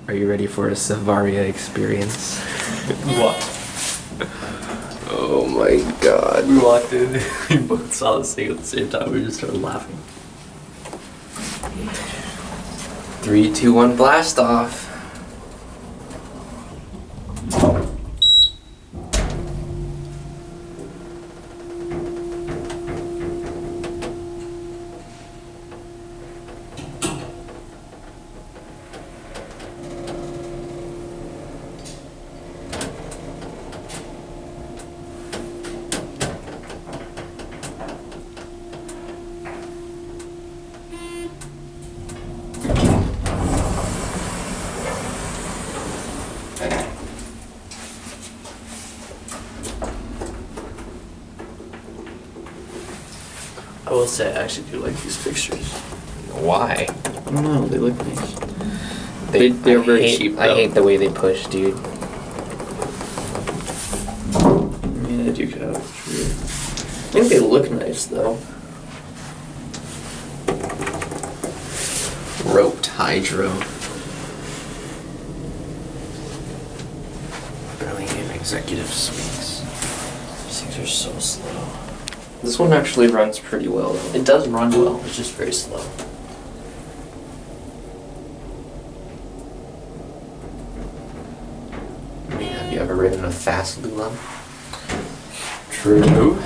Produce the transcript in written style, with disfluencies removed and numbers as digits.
Are you ready for a Savaria experience? What? Oh my god. We walked in, we both saw this thing at the same time, we just started laughing. 3, 2, 1, blast off. I will say I actually do like these fixtures. Why? I don't know, they look nice. They're very hate, cheap, I though. hate the way they push, dude. Yeah, they do kind of true. I think they look nice though. Roped hydro. Burlingame executive suites. These things are so slow. This one actually runs pretty well though. It does run well, it's just very slow. I mean, have you ever ridden a fast LULA? True.